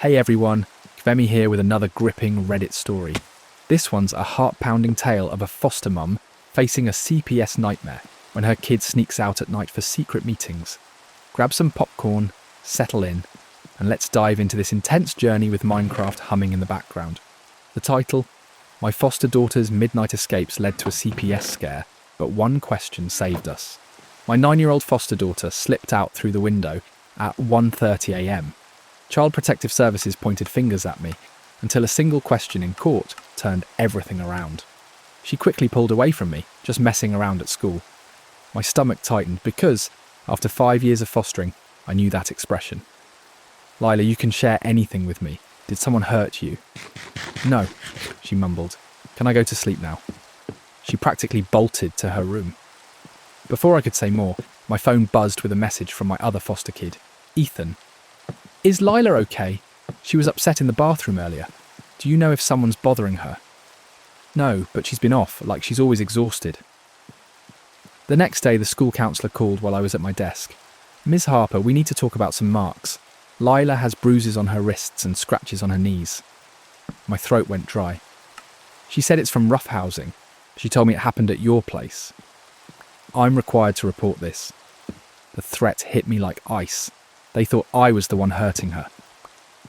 Hey everyone, Kvemi here with another gripping Reddit story. This one's a heart-pounding tale of a foster mum facing a CPS nightmare when her kid sneaks out at night for secret meetings. Grab some popcorn, settle in, and let's dive into this intense journey with Minecraft humming in the background. The title: My foster daughter's midnight escapes led to a CPS scare, but one question saved us. My 9-year-old foster daughter slipped out through the window at 1:30 a.m. Child Protective Services pointed fingers at me until a single question in court turned everything around. She quickly pulled away from me, just messing around at school. My stomach tightened because, after 5 years of fostering, I knew that expression. Lila, you can share anything with me. Did someone hurt you? No, she mumbled. Can I go to sleep now? She practically bolted to her room. Before I could say more, my phone buzzed with a message from my other foster kid, Ethan. Is Lila okay? She was upset in the bathroom earlier. Do you know if someone's bothering her? No, but she's been off, like she's always exhausted. The next day, the school counsellor called while I was at my desk. Ms. Harper, we need to talk about some marks. Lila has bruises on her wrists and scratches on her knees. My throat went dry. She said it's from roughhousing. She told me it happened at your place. I'm required to report this. The threat hit me like ice. They thought I was the one hurting her.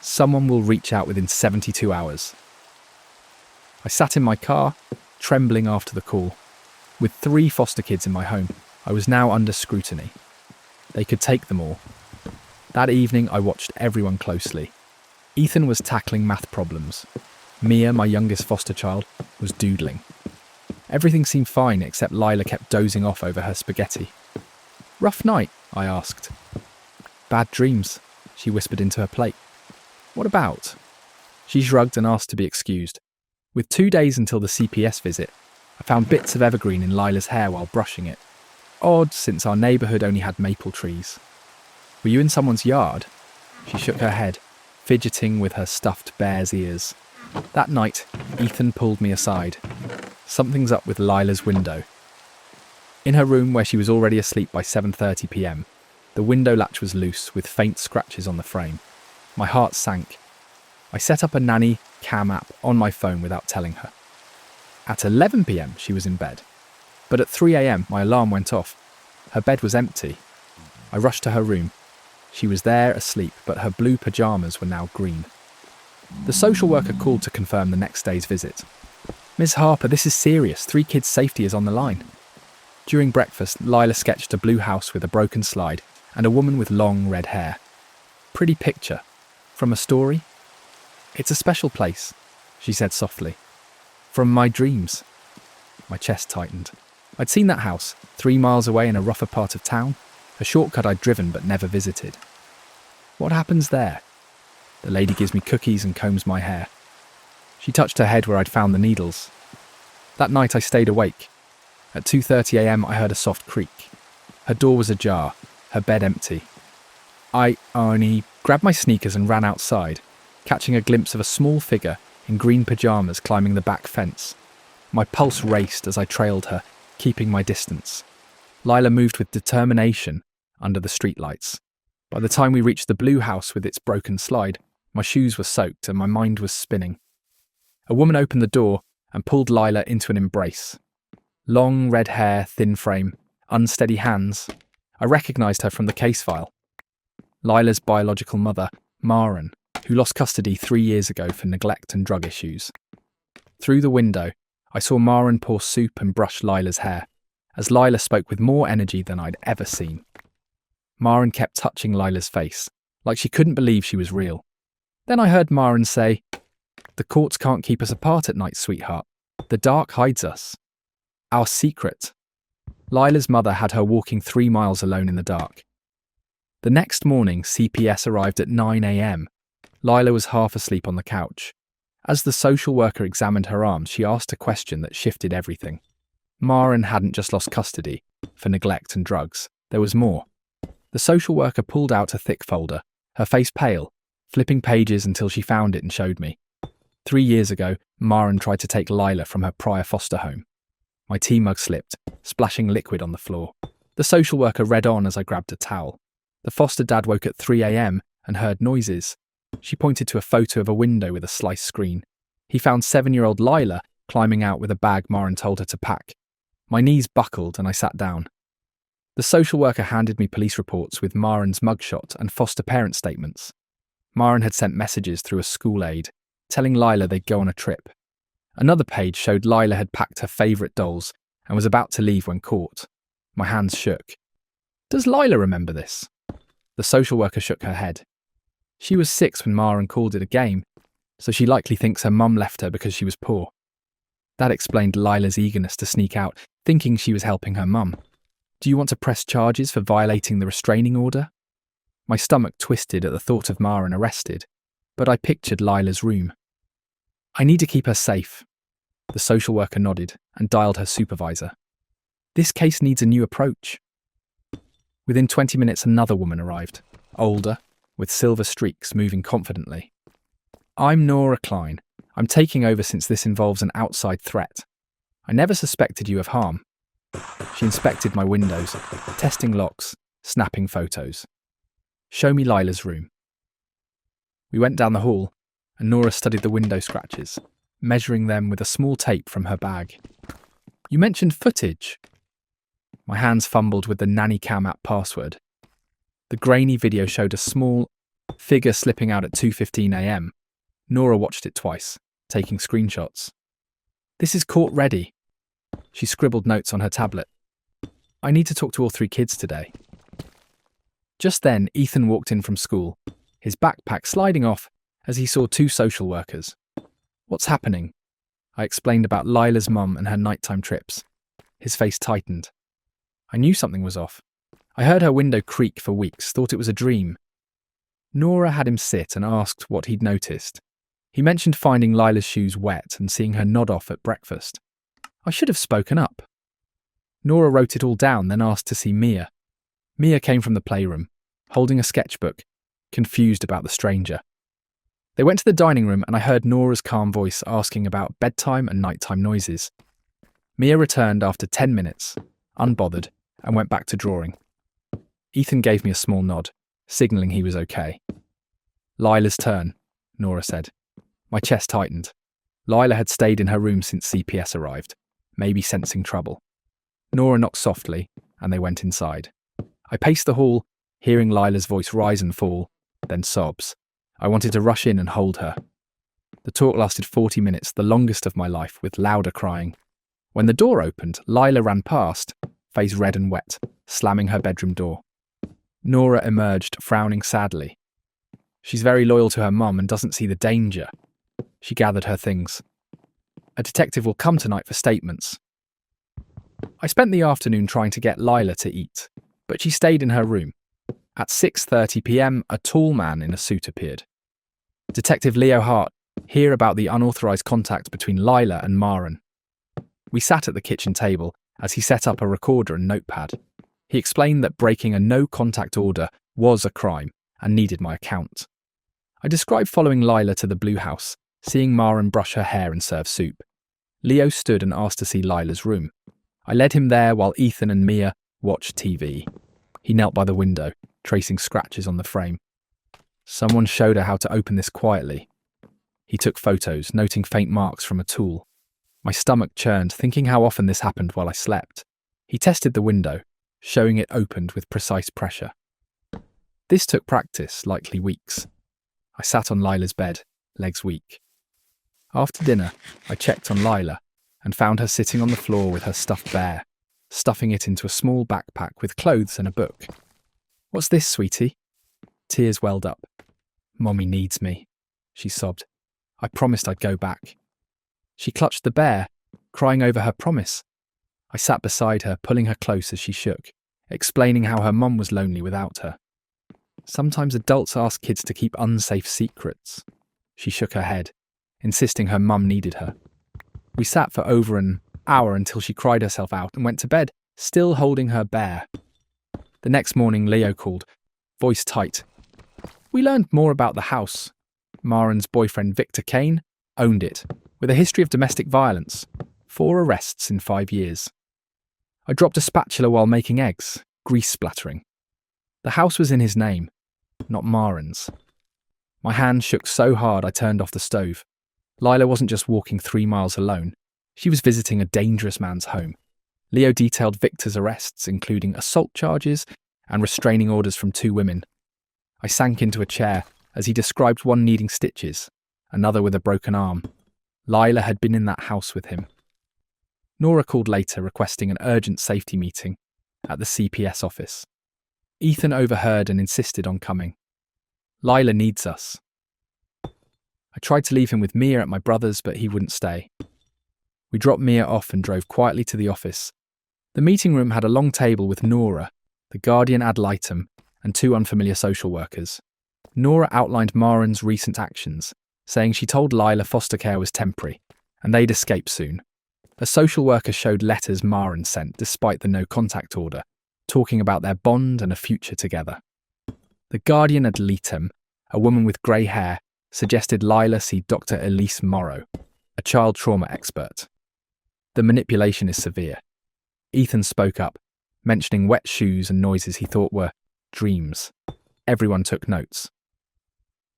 Someone will reach out within 72 hours. I sat in my car, trembling after the call. With 3 foster kids in my home, I was now under scrutiny. They could take them all. That evening, I watched everyone closely. Ethan was tackling math problems. Mia, my youngest foster child, was doodling. Everything seemed fine except Lila kept dozing off over her spaghetti. Rough night? I asked. Bad dreams, she whispered into her plate. What about? She shrugged and asked to be excused. With 2 days until the CPS visit, I found bits of evergreen in Lila's hair while brushing it. Odd, since our neighbourhood only had maple trees. Were you in someone's yard? She shook her head, fidgeting with her stuffed bear's ears. That night, Ethan pulled me aside. Something's up with Lila's window. In her room, where she was already asleep by 7:30 p.m, the window latch was loose with faint scratches on the frame. My heart sank. I set up a nanny cam app on my phone without telling her. At 11 p.m, she was in bed. But at 3 a.m, my alarm went off. Her bed was empty. I rushed to her room. She was there asleep, but her blue pyjamas were now green. The social worker called to confirm the next day's visit. Ms. Harper, this is serious. 3 kids' safety is on the line. During breakfast, Lila sketched a blue house with a broken slide and a woman with long red hair. Pretty picture. From a story? It's a special place, she said softly. From my dreams. My chest tightened. I'd seen that house, 3 miles away in a rougher part of town, a shortcut I'd driven but never visited. What happens there? The lady gives me cookies and combs my hair. She touched her head where I'd found the needles. That night I stayed awake. At 2:30 a.m, I heard a soft creak. Her door was ajar, her bed empty. I only grabbed my sneakers and ran outside, catching a glimpse of a small figure in green pyjamas climbing the back fence. My pulse raced as I trailed her, keeping my distance. Lila moved with determination under the streetlights. By the time we reached the blue house with its broken slide, my shoes were soaked and my mind was spinning. A woman opened the door and pulled Lila into an embrace. Long red hair, thin frame, unsteady hands. I recognised her from the case file. Lila's biological mother, Maren, who lost custody 3 years ago for neglect and drug issues. Through the window, I saw Maren pour soup and brush Lila's hair, as Lila spoke with more energy than I'd ever seen. Maren kept touching Lila's face, like she couldn't believe she was real. Then I heard Maren say, "The courts can't keep us apart at night, sweetheart. The dark hides us. Our secret." Lila's mother had her walking 3 miles alone in the dark. The next morning, CPS arrived at 9 a.m. Lila was half asleep on the couch. As the social worker examined her arms, she asked a question that shifted everything. Maren hadn't just lost custody for neglect and drugs. There was more. The social worker pulled out a thick folder, her face pale, flipping pages until she found it and showed me. 3 years ago, Maren tried to take Lila from her prior foster home. My tea mug slipped, splashing liquid on the floor. The social worker read on as I grabbed a towel. The foster dad woke at 3 a.m. and heard noises. She pointed to a photo of a window with a sliced screen. He found 7-year-old Lila climbing out with a bag Maren told her to pack. My knees buckled and I sat down. The social worker handed me police reports with Maren's mugshot and foster parent statements. Maren had sent messages through a school aide, telling Lila they'd go on a trip. Another page showed Lila had packed her favourite dolls and was about to leave when caught. My hands shook. Does Lila remember this? The social worker shook her head. She was 6 when Maren called it a game, so she likely thinks her mum left her because she was poor. That explained Lila's eagerness to sneak out, thinking she was helping her mum. Do you want to press charges for violating the restraining order? My stomach twisted at the thought of Maren arrested, but I pictured Lila's room. I need to keep her safe. The social worker nodded and dialed her supervisor. This case needs a new approach. Within 20 minutes, another woman arrived, older, with silver streaks, moving confidently. I'm Nora Klein. I'm taking over since this involves an outside threat. I never suspected you of harm. She inspected my windows, testing locks, snapping photos. Show me Lila's room. We went down the hall, and Nora studied the window scratches, measuring them with a small tape from her bag. You mentioned footage. My hands fumbled with the Nanny Cam app password. The grainy video showed a small figure slipping out at 2:15 a.m. Nora watched it twice, taking screenshots. This is court ready. She scribbled notes on her tablet. I need to talk to all 3 kids today. Just then, Ethan walked in from school, his backpack sliding off as he saw 2 social workers. What's happening? I explained about Lila's mum and her nighttime trips. His face tightened. I knew something was off. I heard her window creak for weeks, thought it was a dream. Nora had him sit and asked what he'd noticed. He mentioned finding Lila's shoes wet and seeing her nod off at breakfast. I should have spoken up. Nora wrote it all down, then asked to see Mia. Mia came from the playroom, holding a sketchbook, confused about the stranger. They went to the dining room and I heard Nora's calm voice asking about bedtime and nighttime noises. Mia returned after 10 minutes, unbothered, and went back to drawing. Ethan gave me a small nod, signalling he was okay. Lila's turn, Nora said. My chest tightened. Lila had stayed in her room since CPS arrived, maybe sensing trouble. Nora knocked softly, and they went inside. I paced the hall, hearing Lila's voice rise and fall, then sobs. I wanted to rush in and hold her. The talk lasted 40 minutes, the longest of my life, with louder crying. When the door opened, Lila ran past, face red and wet, slamming her bedroom door. Nora emerged, frowning sadly. She's very loyal to her mum and doesn't see the danger. She gathered her things. A detective will come tonight for statements. I spent the afternoon trying to get Lila to eat, but she stayed in her room. At 6:30 p.m, a tall man in a suit appeared. Detective Leo Hart, hear about the unauthorised contact between Lila and Maren. We sat at the kitchen table as he set up a recorder and notepad. He explained that breaking a no-contact order was a crime and needed my account. I described following Lila to the Blue House, seeing Maren brush her hair and serve soup. Leo stood and asked to see Lila's room. I led him there while Ethan and Mia watched TV. He knelt by the window, tracing scratches on the frame. Someone showed her how to open this quietly. He took photos, noting faint marks from a tool. My stomach churned, thinking how often this happened while I slept. He tested the window, showing it opened with precise pressure. This took practice, likely weeks. I sat on Lila's bed, legs weak. After dinner, I checked on Lila and found her sitting on the floor with her stuffed bear, stuffing it into a small backpack with clothes and a book. What's this, sweetie? Tears welled up. Mommy needs me, she sobbed. I promised I'd go back. She clutched the bear, crying over her promise. I sat beside her, pulling her close as she shook, explaining how her mum was lonely without her. Sometimes adults ask kids to keep unsafe secrets. She shook her head, insisting her mum needed her. We sat for over an hour until she cried herself out and went to bed, still holding her bear. The next morning, Leo called, voice tight. We learned more about the house. Maren's boyfriend, Victor Kane, owned it, with a history of domestic violence. 4 arrests in 5 years. I dropped a spatula while making eggs, grease splattering. The house was in his name, not Maren's. My hand shook so hard I turned off the stove. Lila wasn't just walking 3 miles alone. She was visiting a dangerous man's home. Leo detailed Victor's arrests, including assault charges and restraining orders from 2 women. I sank into a chair as he described one needing stitches, another with a broken arm. Lila had been in that house with him. Nora called later requesting an urgent safety meeting at the CPS office. Ethan overheard and insisted on coming. Lila needs us. I tried to leave him with Mia at my brother's, but he wouldn't stay. We dropped Mia off and drove quietly to the office. The meeting room had a long table with Nora, the guardian ad litem, and 2 unfamiliar social workers. Nora outlined Maren's recent actions, saying she told Lila foster care was temporary, and they'd escape soon. A social worker showed letters Maren sent despite the no-contact order, talking about their bond and a future together. The guardian ad litem, a woman with grey hair, suggested Lila see Dr. Elise Morrow, a child trauma expert. The manipulation is severe. Ethan spoke up, mentioning wet shoes and noises he thought were dreams. Everyone took notes.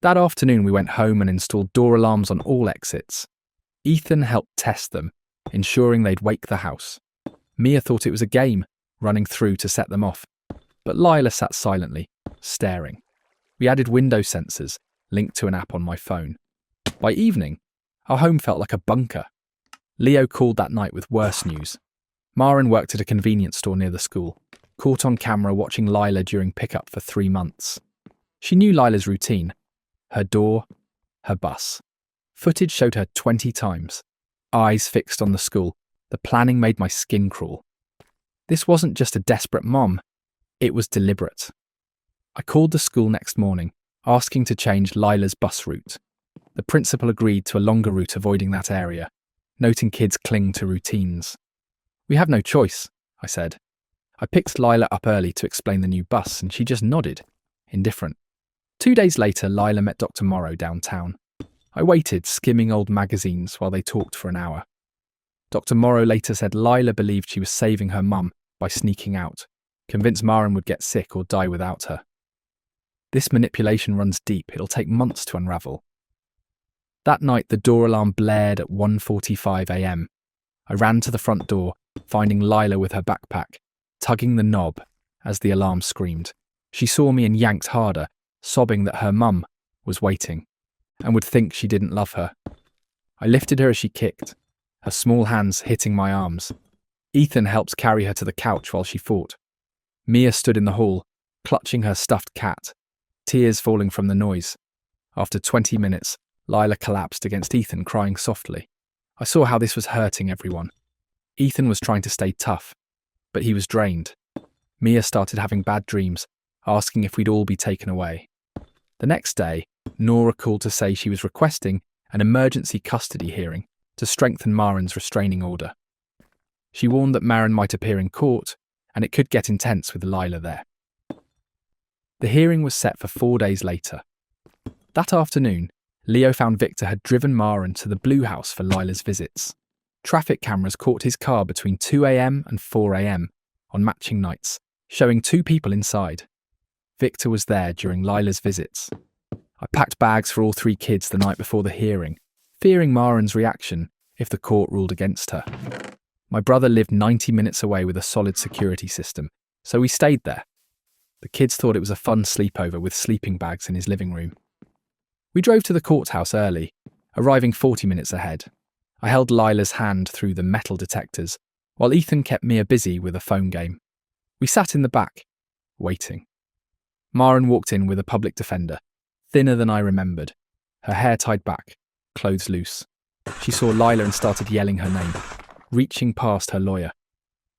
That afternoon we went home and installed door alarms on all exits. Ethan helped test them, ensuring they'd wake the house. Mia thought it was a game, running through to set them off, but Lila sat silently, staring. We added window sensors, linked to an app on my phone. By evening, our home felt like a bunker. Leo called that night with worse news. Maren worked at a convenience store near the school, caught on camera watching Lila during pickup for 3 months. She knew Lila's routine. Her door, her bus. Footage showed her 20 times. Eyes fixed on the school. The planning made my skin crawl. This wasn't just a desperate mom. It was deliberate. I called the school next morning, asking to change Lila's bus route. The principal agreed to a longer route avoiding that area, noting kids cling to routines. "We have no choice," I said. I picked Lila up early to explain the new bus, and she just nodded, indifferent. 2 days later, Lila met Dr. Morrow downtown. I waited, skimming old magazines while they talked for an hour. Dr. Morrow later said Lila believed she was saving her mum by sneaking out, convinced Maren would get sick or die without her. This manipulation runs deep. It'll take months to unravel. That night, the door alarm blared at 1:45 a.m. I ran to the front door, finding Lila with her backpack, tugging the knob as the alarm screamed. She saw me and yanked harder, sobbing that her mum was waiting and would think she didn't love her. I lifted her as she kicked, her small hands hitting my arms. Ethan helped carry her to the couch while she fought. Mia stood in the hall, clutching her stuffed cat, tears falling from the noise. After 20 minutes, Lila collapsed against Ethan, crying softly. I saw how this was hurting everyone. Ethan was trying to stay tough, but he was drained. Mia started having bad dreams, asking if we'd all be taken away. The next day, Nora called to say she was requesting an emergency custody hearing to strengthen Maren's restraining order. She warned that Maren might appear in court, and it could get intense with Lila there. The hearing was set for 4 days later. That afternoon, Leo found Victor had driven Maren to the Blue House for Lila's visits. Traffic cameras caught his car between 2 a.m. and 4 a.m. on matching nights, showing 2 people inside. Victor was there during Lila's visits. I packed bags for all 3 kids the night before the hearing, fearing Maren's reaction if the court ruled against her. My brother lived 90 minutes away with a solid security system, so we stayed there. The kids thought it was a fun sleepover with sleeping bags in his living room. We drove to the courthouse early, arriving 40 minutes ahead. I held Lila's hand through the metal detectors, while Ethan kept Mia busy with a phone game. We sat in the back, waiting. Maren walked in with a public defender, thinner than I remembered, her hair tied back, clothes loose. She saw Lila and started yelling her name, reaching past her lawyer.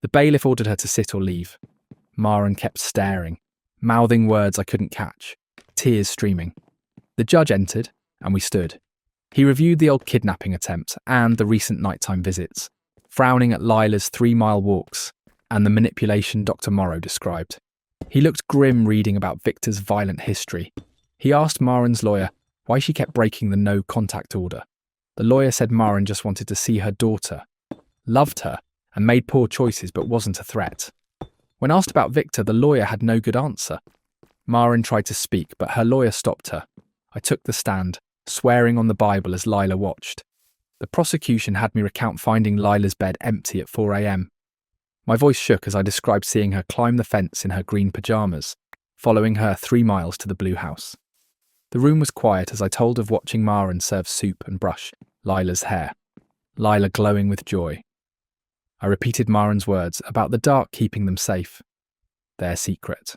The bailiff ordered her to sit or leave. Maren kept staring, mouthing words I couldn't catch, tears streaming. The judge entered, and we stood. He reviewed the old kidnapping attempt and the recent nighttime visits, frowning at Lila's 3-mile walks and the manipulation Dr. Morrow described. He looked grim reading about Victor's violent history. He asked Maren's lawyer why she kept breaking the no-contact order. The lawyer said Maren just wanted to see her daughter, loved her, and made poor choices but wasn't a threat. When asked about Victor, the lawyer had no good answer. Maren tried to speak, but her lawyer stopped her. I took the stand, swearing on the Bible as Lila watched. The prosecution had me recount finding Lila's bed empty at 4 a.m. My voice shook as I described seeing her climb the fence in her green pyjamas, following her 3 miles to the blue house. The room was quiet as I told of watching Maren serve soup and brush Lila's hair, Lila glowing with joy. I repeated Maren's words about the dark keeping them safe. Their secret.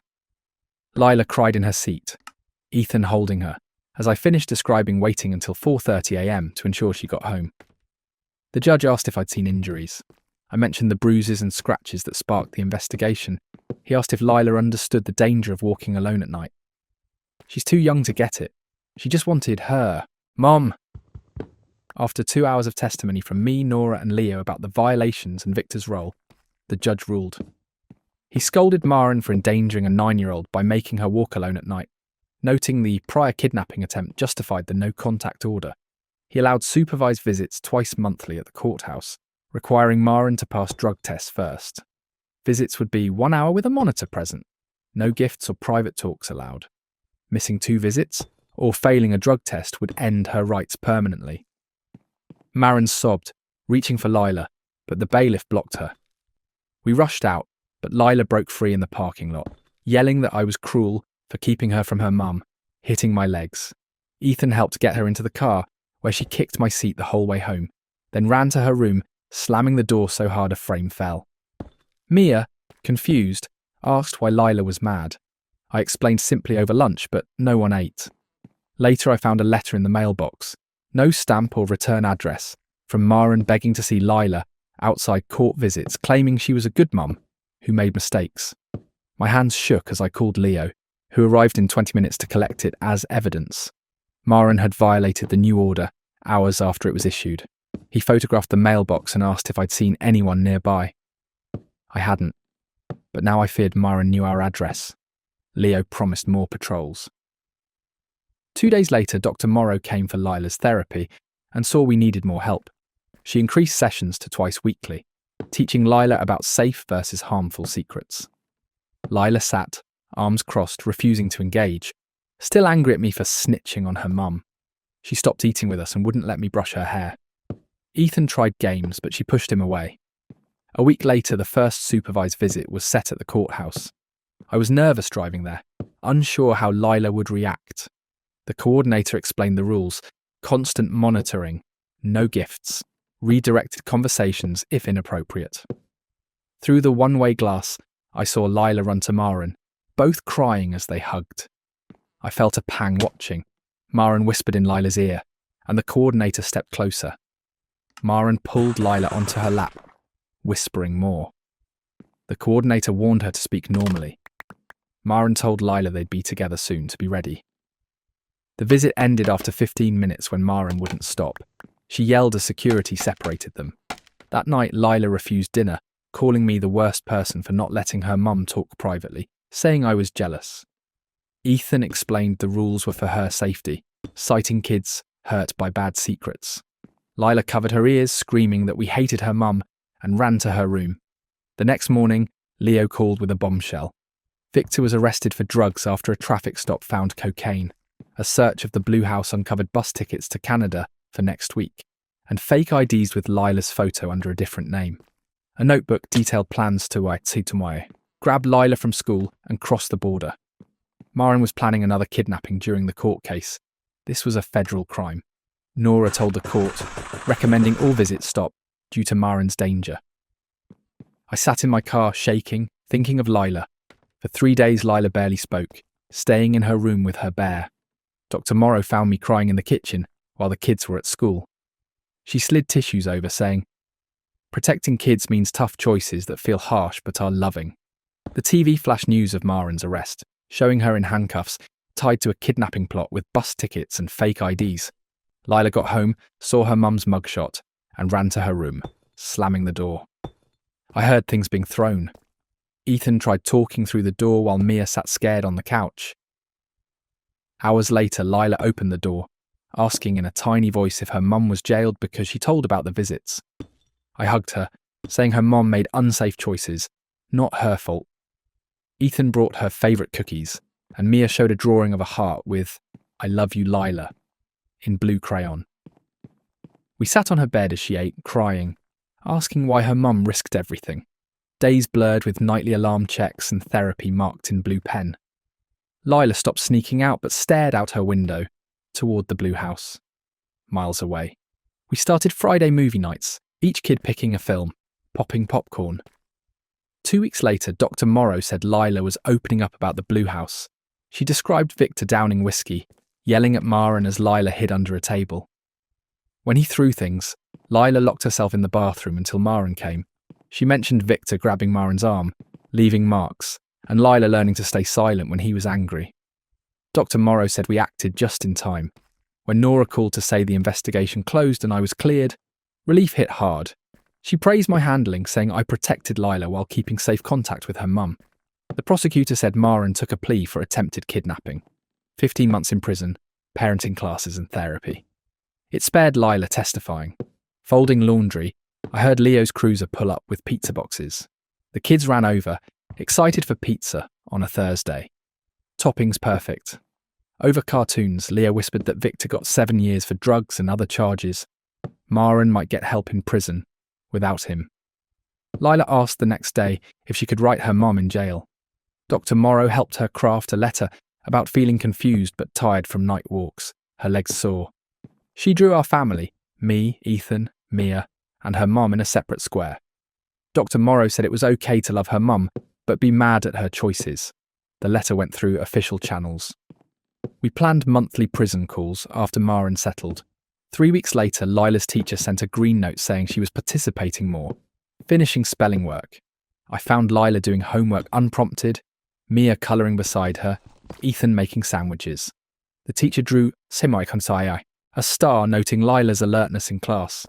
Lila cried in her seat, Ethan holding her, as I finished describing waiting until 4:30 a.m. to ensure she got home. The judge asked if I'd seen injuries. I mentioned the bruises and scratches that sparked the investigation. He asked if Lila understood the danger of walking alone at night. She's too young to get it. She just wanted her. Mom! After 2 hours of testimony from me, Nora and Leo about the violations and Victor's role, the judge ruled. He scolded Maren for endangering a 9-year-old by making her walk alone at night, noting the prior kidnapping attempt justified the no-contact order. He allowed supervised visits twice monthly at the courthouse, requiring Maren to pass drug tests first. Visits would be 1 hour with a monitor present. No gifts or private talks allowed. Missing 2 visits, or failing a drug test would end her rights permanently. Maren sobbed, reaching for Lila, but the bailiff blocked her. We rushed out, but Lila broke free in the parking lot, yelling that I was cruel for keeping her from her mum, hitting my legs. Ethan helped get her into the car, where she kicked my seat the whole way home, then ran to her room, slamming the door so hard a frame fell. Mia, confused, asked why Lila was mad. I explained simply over lunch, but no one ate. Later I found a letter in the mailbox, no stamp or return address, from Maren begging to see Lila outside court visits, claiming she was a good mum who made mistakes. My hands shook as I called Leo, who arrived in 20 minutes to collect it as evidence. Maren had violated the new order hours after it was issued. He photographed the mailbox and asked if I'd seen anyone nearby. I hadn't, but now I feared Maren knew our address. Leo promised more patrols. 2 days later, Dr. Morrow came for Lila's therapy and saw we needed more help. She increased sessions to twice weekly, teaching Lila about safe versus harmful secrets. Lila sat, arms crossed, refusing to engage, still angry at me for snitching on her mum. She stopped eating with us and wouldn't let me brush her hair. Ethan tried games, but she pushed him away. A week later, the first supervised visit was set at the courthouse. I was nervous driving there, unsure how Lila would react. The coordinator explained the rules: constant monitoring, no gifts, redirected conversations if inappropriate. Through the one-way glass, I saw Lila run to Maren, both crying as they hugged. I felt a pang watching. Maren whispered in Lila's ear, and the coordinator stepped closer. Maren pulled Lila onto her lap, whispering more. The coordinator warned her to speak normally. Maren told Lila they'd be together soon to be ready. The visit ended after 15 minutes when Maren wouldn't stop. She yelled as security separated them. That night, Lila refused dinner, calling me the worst person for not letting her mum talk privately, saying I was jealous. Ethan explained the rules were for her safety, citing kids hurt by bad secrets. Lila covered her ears, screaming that we hated her mum, and ran to her room. The next morning, Leo called with a bombshell. Victor was arrested for drugs after a traffic stop found cocaine. A search of the Blue House uncovered bus tickets to Canada for next week, and fake IDs with Lila's photo under a different name. A notebook detailed plans to Waitsitumai, grab Lila from school and cross the border. Maren was planning another kidnapping during the court case. This was a federal crime. Nora told the court, recommending all visits stop due to Maren's danger. I sat in my car shaking, thinking of Lila. For 3 days Lila barely spoke, staying in her room with her bear. Dr. Morrow found me crying in the kitchen while the kids were at school. She slid tissues over, saying, "Protecting kids means tough choices that feel harsh but are loving." The TV flashed news of Maren's arrest, showing her in handcuffs, tied to a kidnapping plot with bus tickets and fake IDs. Lila got home, saw her mum's mugshot, and ran to her room, slamming the door. I heard things being thrown. Ethan tried talking through the door while Mia sat scared on the couch. Hours later, Lila opened the door, asking in a tiny voice if her mum was jailed because she told about the visits. I hugged her, saying her mom made unsafe choices, not her fault. Ethan brought her favourite cookies, and Mia showed a drawing of a heart with "I love you, Lila," in blue crayon. We sat on her bed as she ate, crying, asking why her mum risked everything. Days blurred with nightly alarm checks and therapy marked in blue pen. Lila stopped sneaking out but stared out her window toward the blue house, miles away. We started Friday movie nights, each kid picking a film, popping popcorn. 2 weeks later, Dr. Morrow said Lila was opening up about the blue house. She described Victor downing whiskey, yelling at Maren as Lila hid under a table. When he threw things, Lila locked herself in the bathroom until Maren came. She mentioned Victor grabbing Maren's arm, leaving marks, and Lila learning to stay silent when he was angry. Dr. Morrow said we acted just in time. When Nora called to say the investigation closed and I was cleared, relief hit hard. She praised my handling, saying I protected Lila while keeping safe contact with her mum. The prosecutor said Maren took a plea for attempted kidnapping, 15 months in prison, parenting classes and therapy. It spared Lila testifying. Folding laundry, I heard Leo's cruiser pull up with pizza boxes. The kids ran over, excited for pizza on a Thursday. Toppings perfect. Over cartoons, Leo whispered that Victor got 7 years for drugs and other charges. Maren might get help in prison without him. Lila asked the next day if she could write her mom in jail. Dr. Morrow helped her craft a letter about feeling confused but tired from night walks, her legs sore. She drew our family, me, Ethan, Mia, and her mom in a separate square. Dr. Morrow said it was okay to love her mum, but be mad at her choices. The letter went through official channels. We planned monthly prison calls after Maren settled. 3 weeks later, Lila's teacher sent a green note saying she was participating more, finishing spelling work. I found Lila doing homework unprompted, Mia colouring beside her, Ethan making sandwiches. The teacher drew "Semai kansai," a star noting Lila's alertness in class.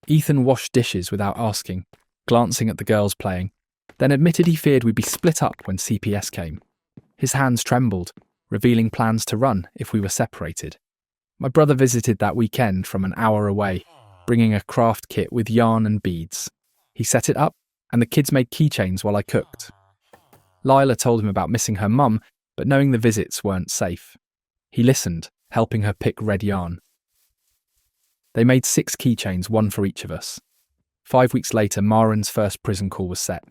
Ethan washed dishes without asking, glancing at the girls playing, then admitted he feared we'd be split up when CPS came. His hands trembled, revealing plans to run if we were separated. My brother visited that weekend from an hour away, bringing a craft kit with yarn and beads. He set it up, and the kids made keychains while I cooked. Lila told him about missing her mum, but knowing the visits weren't safe. He listened, helping her pick red yarn. They made 6 keychains, one for each of us. 5 weeks later, Maren's first prison call was set.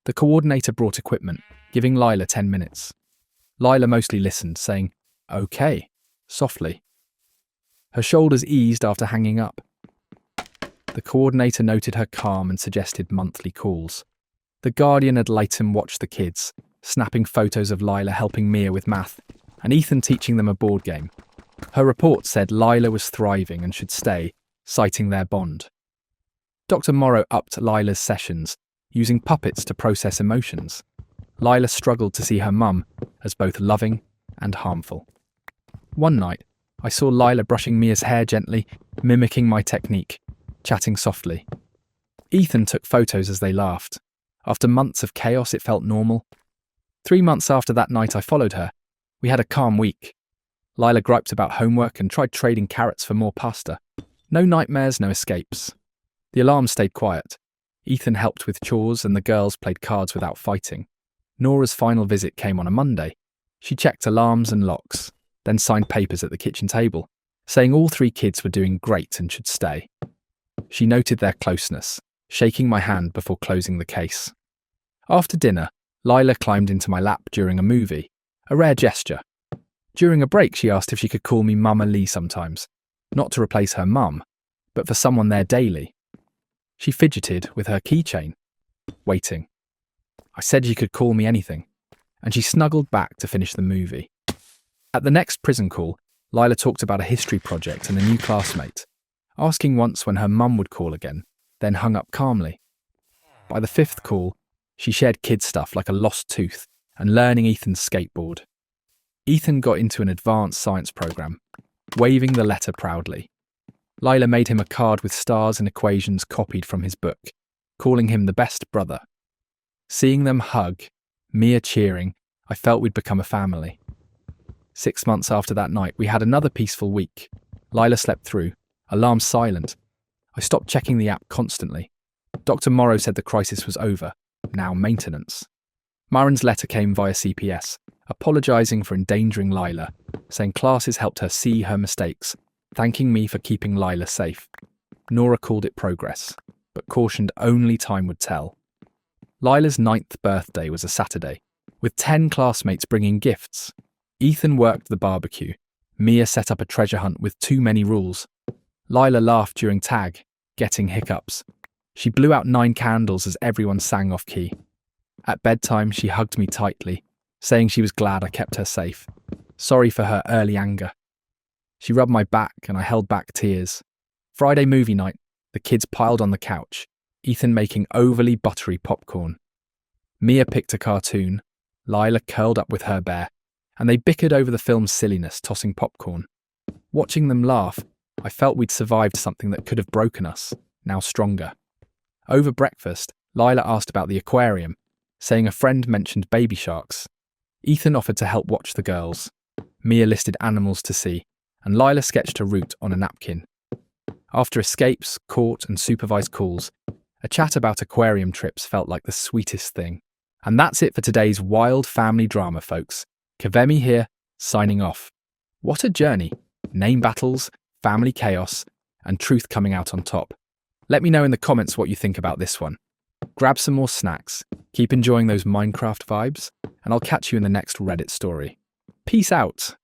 The coordinator brought equipment, giving Lila 10 minutes. Lila mostly listened, saying, "Okay," softly. Her shoulders eased after hanging up. The coordinator noted her calm and suggested monthly calls. The guardian ad litem watched the kids, snapping photos of Lila helping Mia with math, and Ethan teaching them a board game. Her report said Lila was thriving and should stay, citing their bond. Dr. Morrow upped Lila's sessions, using puppets to process emotions. Lila struggled to see her mum as both loving and harmful. One night, I saw Lila brushing Mia's hair gently, mimicking my technique, chatting softly. Ethan took photos as they laughed. After months of chaos, it felt normal. 3 months after that night I followed her, we had a calm week. Lila griped about homework and tried trading carrots for more pasta. No nightmares, no escapes. The alarm stayed quiet. Ethan helped with chores and the girls played cards without fighting. Nora's final visit came on a Monday. She checked alarms and locks, then signed papers at the kitchen table, saying all 3 kids were doing great and should stay. She noted their closeness, shaking my hand before closing the case. After dinner, Lila climbed into my lap during a movie, a rare gesture. During a break, she asked if she could call me Mama Lee sometimes, not to replace her mum, but for someone there daily. She fidgeted with her keychain, waiting. I said she could call me anything, and she snuggled back to finish the movie. At the next prison call, Lila talked about a history project and a new classmate, asking once when her mum would call again, then hung up calmly. By the 5th call, she shared kid stuff like a lost tooth and learning Ethan's skateboard. Ethan got into an advanced science program, waving the letter proudly. Lila made him a card with stars and equations copied from his book, calling him the best brother. Seeing them hug, Mia cheering, I felt we'd become a family. 6 months after that night, we had another peaceful week. Lila slept through, alarm silent. I stopped checking the app constantly. Dr. Morrow said the crisis was over, now maintenance. Maren's letter came via CPS, apologising for endangering Lila, saying classes helped her see her mistakes, thanking me for keeping Lila safe. Nora called it progress, but cautioned only time would tell. Lila's 9th birthday was a Saturday, with 10 classmates bringing gifts. Ethan worked the barbecue. Mia set up a treasure hunt with too many rules. Lila laughed during tag, getting hiccups. She blew out 9 candles as everyone sang off key. At bedtime, she hugged me tightly, saying she was glad I kept her safe. Sorry for her early anger. She rubbed my back and I held back tears. Friday movie night, the kids piled on the couch, Ethan making overly buttery popcorn. Mia picked a cartoon, Lila curled up with her bear, and they bickered over the film's silliness, tossing popcorn. Watching them laugh, I felt we'd survived something that could have broken us, now stronger. Over breakfast, Lila asked about the aquarium, saying a friend mentioned baby sharks. Ethan offered to help watch the girls. Mia listed animals to see, and Lila sketched a route on a napkin. After escapes, court, and supervised calls, a chat about aquarium trips felt like the sweetest thing. And that's it for today's wild family drama, folks. Kavemi here, signing off. What a journey. Name battles, family chaos, and truth coming out on top. Let me know in the comments what you think about this one. Grab some more snacks, keep enjoying those Minecraft vibes, and I'll catch you in the next Reddit story. Peace out.